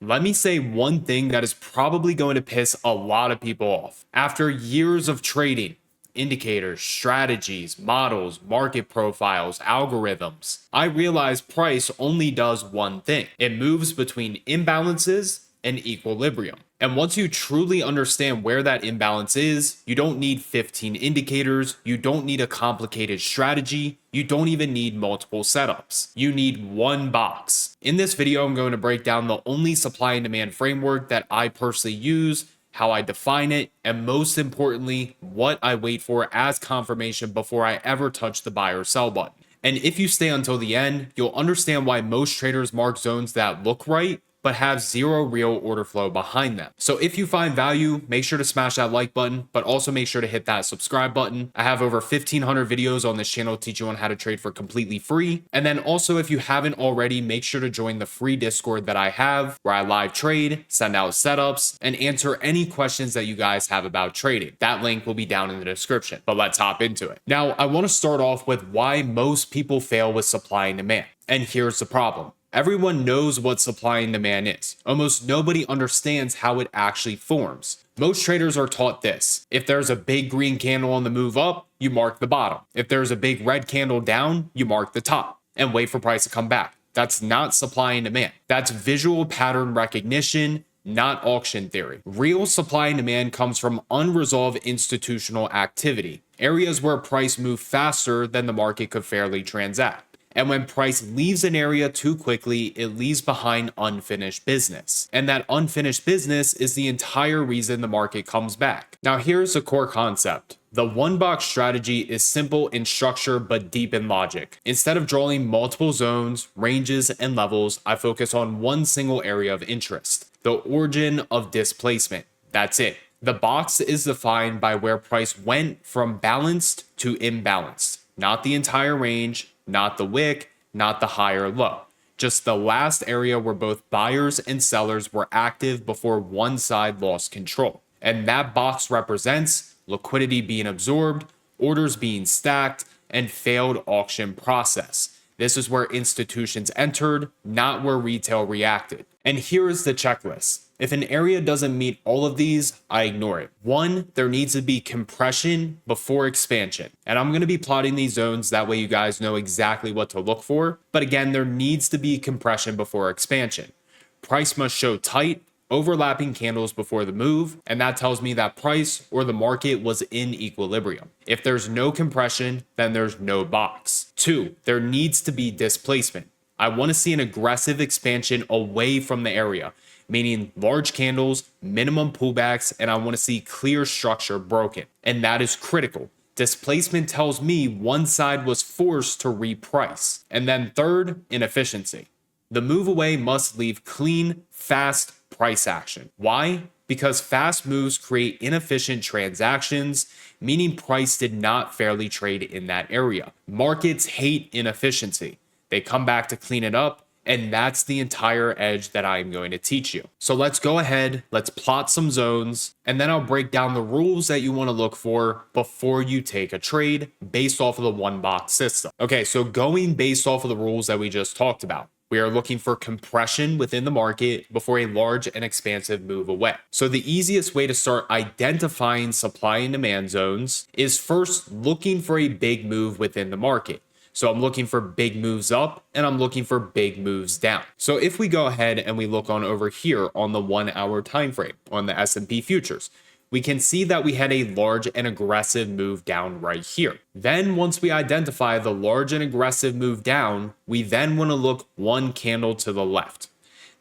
let me say one thing that is probably going to piss a lot of people off. After years of trading, indicators, strategies, models, market profiles, algorithms, I realized price only does one thing. It moves between imbalances and equilibrium. And once you truly understand where that imbalance is, you don't need 15 indicators, you don't need a complicated strategy, you don't even need multiple setups. You need one box. In this video, I'm going to break down the only supply and demand framework that I personally use, how I define it, and most importantly, what I wait for as confirmation before I ever touch the buy or sell button. And if you stay until the end, you'll understand why most traders mark zones that look right but have zero real order flow behind them. So if you find value, make sure to smash that like button, but also make sure to hit that subscribe button. I have over 1,500 videos on this channel teaching you on how to trade for completely free. And then also, if you haven't already, make sure to join the free Discord that I have, where I live trade, send out setups, and answer any questions that you guys have about trading. That link will be down in the description, but let's hop into it. Now, I want to start off with why most people fail with supply and demand. And here's the problem. Everyone knows what supply and demand is. Almost nobody understands how it actually forms. Most traders are taught this. If there's a big green candle on the move up, you mark the bottom. If there's a big red candle down, you mark the top and wait for price to come back. That's not supply and demand. That's visual pattern recognition, not auction theory. Real supply and demand comes from unresolved institutional activity, areas where price moves faster than the market could fairly transact. And when price leaves an area too quickly, it leaves behind unfinished business. And that unfinished business is the entire reason the market comes back. Now, here's the core concept. The one box strategy is simple in structure but deep in logic. Instead of drawing multiple zones, ranges, and levels, I focus on one single area of interest, the origin of displacement. That's it. The box is defined by where price went from balanced to imbalanced, not the entire range, not the wick, not the high or low. Just the last area where both buyers and sellers were active before one side lost control. And that box represents liquidity being absorbed, orders being stacked, and failed auction process. This is where institutions entered, not where retail reacted. And here is the checklist. If an area doesn't meet all of these, I ignore it. 1, there needs to be compression before expansion. And I'm going to be plotting these zones, that way you guys know exactly what to look for. But again, there needs to be compression before expansion. Price must show tight, overlapping candles before the move, and that tells me that price or the market was in equilibrium. If there's no compression, then there's no box. 2, there needs to be displacement. I want to see an aggressive expansion away from the area, meaning large candles, minimum pullbacks, and I want to see clear structure broken. And that is critical. Displacement tells me one side was forced to reprice. And then 3rd, inefficiency. The move away must leave clean, fast price action. Why? Because fast moves create inefficient transactions, meaning price did not fairly trade in that area. Markets hate inefficiency. They come back to clean it up, and that's the entire edge that I'm going to teach you. So let's go ahead, let's plot some zones, and then I'll break down the rules that you want to look for before you take a trade based off of the one box system. Okay, so going based off of the rules that we just talked about, we are looking for compression within the market before a large and expansive move away. So the easiest way to start identifying supply and demand zones is first looking for a big move within the market. So I'm looking for big moves up and I'm looking for big moves down. So if we go ahead and we look on over here on the 1 hour time frame on the S&P futures, we can see that we had a large and aggressive move down right here. Then once we identify the large and aggressive move down, we then want to look one candle to the left.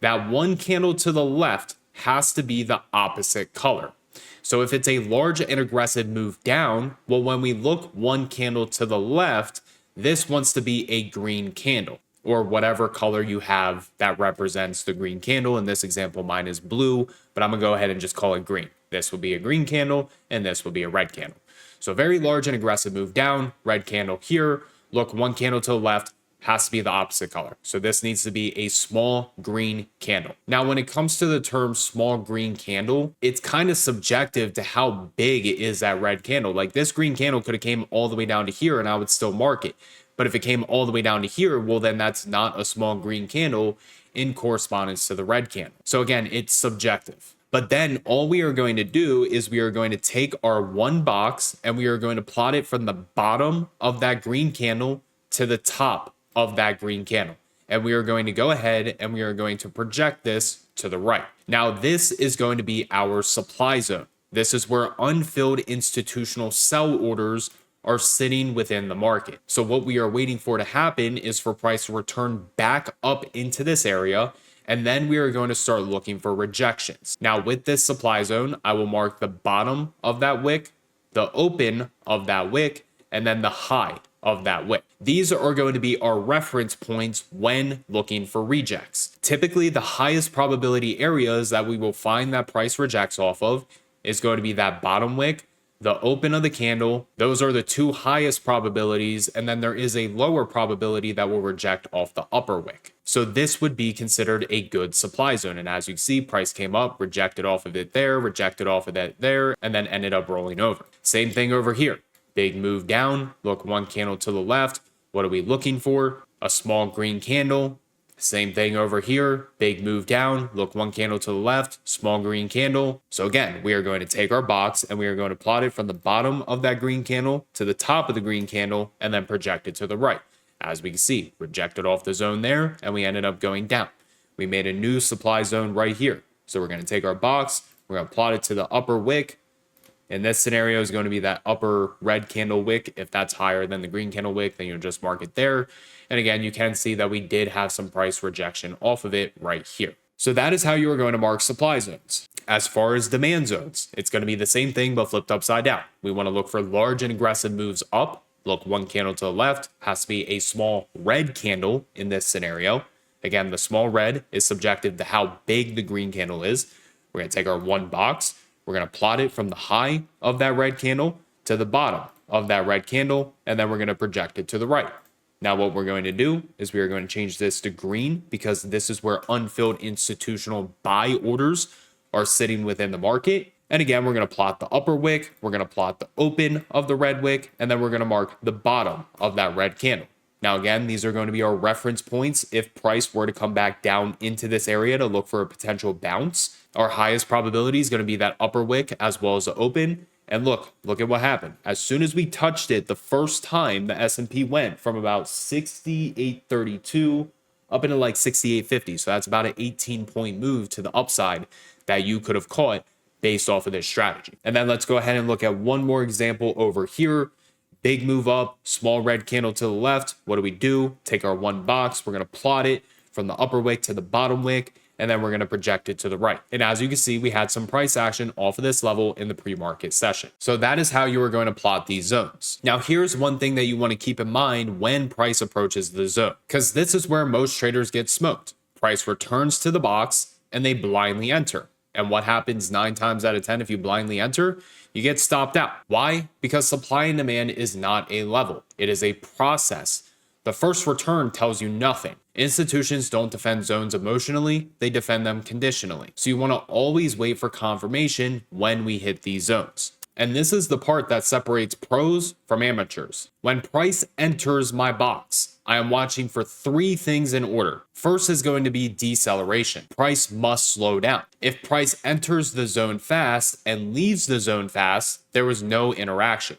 That one candle to the left has to be the opposite color. So if it's a large and aggressive move down, well, when we look one candle to the left, this wants to be a green candle or whatever color you have that represents the green candle. In this example, mine is blue, but I'm gonna go ahead and just call it green. This will be a green candle and this will be a red candle. So very large and aggressive move down, red candle here. Look, one candle to the left has to be the opposite color. So this needs to be a small green candle. Now, when it comes to the term small green candle, it's kind of subjective to how big is that red candle. Like this green candle could have came all the way down to here and I would still mark it. But if it came all the way down to here, well, then that's not a small green candle. in correspondence to the red candle. So again, it's subjective. But then all we are going to do is we are going to take our one box and we are going to plot it from the bottom of that green candle to the top of that green candle. And we are going to go ahead and we are going to project this to the right. Now, this is going to be our supply zone. This is where unfilled institutional sell orders are sitting within the market. So what we are waiting for to happen is for price to return back up into this area, and then we are going to start looking for rejections. Now, with this supply zone, I will mark the bottom of that wick, the open of that wick, and then the high of that wick. These are going to be our reference points when looking for rejects. Typically, the highest probability areas that we will find that price rejects off of is going to be that bottom wick, the open of the candle. Those are the two highest probabilities, and then there is a lower probability that will reject off the upper wick. So this would be considered a good supply zone. And as you see, price came up, rejected off of it there, rejected off of that there, and then ended up rolling over. Same thing over here. Big move down, look one candle to the left. What are we looking for? A small green candle. Same thing over here, big move down, look one candle to the left, small green candle. So again, we are going to take our box and we are going to plot it from the bottom of that green candle to the top of the green candle and then project it to the right. As we can see, rejected off the zone there and we ended up going down. We made a new supply zone right here. So we're going to take our box, we're going to plot it to the upper wick. In this scenario is going to be that upper red candle wick. If that's higher than the green candle wick, then you'll just mark it there. And again, you can see that we did have some price rejection off of it right here. So that is how you are going to mark supply zones. As far as demand zones, it's going to be the same thing, but flipped upside down. We want to look for large and aggressive moves up. Look one candle to the left, has to be a small red candle in this scenario. Again, the small red is subjective to how big the green candle is. We're going to take our one box. We're going to plot it from the high of that red candle to the bottom of that red candle, and then we're going to project it to the right. Now, what we're going to do is we are going to change this to green because this is where unfilled institutional buy orders are sitting within the market. And again, we're going to plot the upper wick, we're going to plot the open of the red wick, and then we're going to mark the bottom of that red candle. Now, again, these are going to be our reference points if price were to come back down into this area to look for a potential bounce. Our highest probability is going to be that upper wick as well as the open. And look at what happened. As soon as we touched it the first time, the S&P went from about 68.32 up into like 68.50. So that's about an 18-point move to the upside that you could have caught based off of this strategy. And then let's go ahead and look at one more example over here. Big move up, small red candle to the left. What do? Take our one box. We're going to plot it from the upper wick to the bottom wick, and then we're going to project it to the right. And as you can see, we had some price action off of this level in the pre-market session. So that is how you are going to plot these zones. Now, here's one thing that you want to keep in mind when price approaches the zone, because this is where most traders get smoked. Price returns to the box and they blindly enter. And what happens 9 times out of 10 if you blindly enter? You get stopped out. Why? Because supply and demand is not a level. It is a process. The first return tells you nothing. Institutions don't defend zones emotionally, they defend them conditionally. So you want to always wait for confirmation when we hit these zones. And this is the part that separates pros from amateurs. When price enters my box, I am watching for 3 things in order. First is going to be deceleration. Price must slow down. If price enters the zone fast and leaves the zone fast, there was no interaction.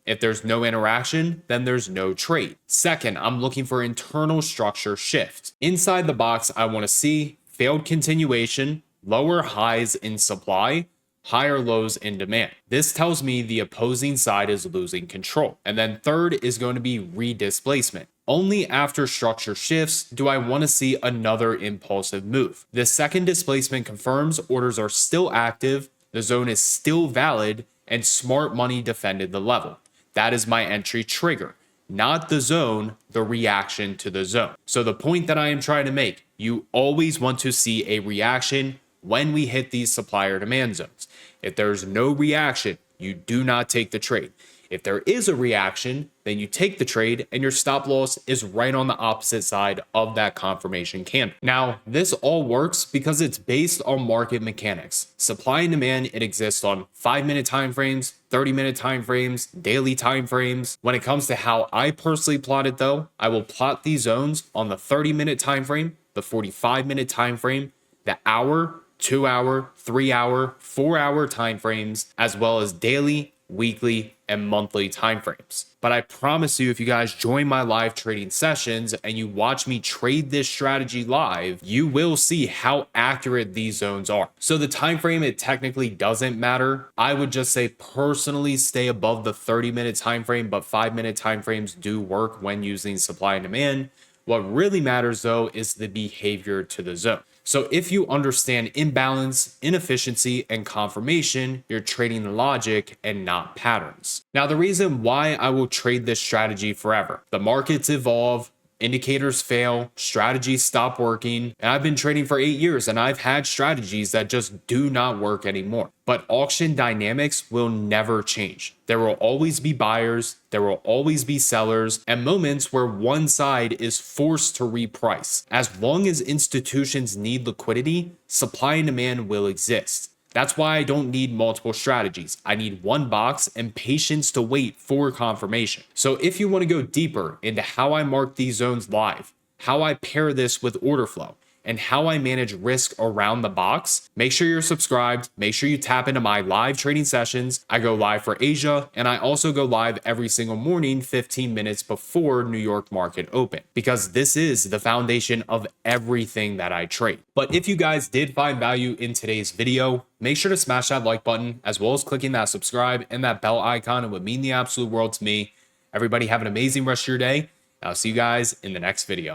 If there's no interaction, then there's no trade. Second, I'm looking for internal structure shift. Inside the box, I want to see failed continuation, lower highs in supply, higher lows in demand. This tells me the opposing side is losing control. And then third is going to be redisplacement. Only after structure shifts do I want to see another impulsive move. The second displacement confirms orders are still active, the zone is still valid, and smart money defended the level. That is my entry trigger, not the zone, the reaction to the zone. So the point that I am trying to make, you always want to see a reaction when we hit these supplier demand zones. If there's no reaction, you do not take the trade. If there is a reaction, then you take the trade and your stop loss is right on the opposite side of that confirmation candle. Now, this all works because it's based on market mechanics. Supply and demand, it exists on 5-minute time frames, 30-minute time frames, daily time frames. When it comes to how I personally plot it though, I will plot these zones on the 30-minute time frame the 45-minute time frame, the hour, 2 hour, 3 hour, 4 hour time frames, as well as daily, weekly, and monthly timeframes. But I promise you, if you guys join my live trading sessions and you watch me trade this strategy live, you will see how accurate these zones are. So the time frame, it technically doesn't matter. I would just say personally stay above the 30-minute time frame, but 5-minute time frames do work when using supply and demand. What really matters though is the behavior to the zone. So if you understand imbalance, inefficiency, and confirmation, you're trading logic and not patterns. Now, the reason why I will trade this strategy forever, the markets evolve, indicators fail, strategies stop working, and I've been trading for 8 years and I've had strategies that just do not work anymore. But auction dynamics will never change. There will always be buyers, there will always be sellers, and moments where one side is forced to reprice. As long as institutions need liquidity, supply and demand will exist. That's why I don't need multiple strategies. I need one box and patience to wait for confirmation. So if you want to go deeper into how I mark these zones live, how I pair this with order flow, and how I manage risk around the box, make sure you're subscribed. Make sure you tap into my live trading sessions. I go live for Asia, and I also go live every single morning, 15 minutes before New York market open, because this is the foundation of everything that I trade. But if you guys did find value in today's video, make sure to smash that like button, as well as clicking that subscribe and that bell icon. It would mean the absolute world to me. Everybody have an amazing rest of your day. I'll see you guys in the next video.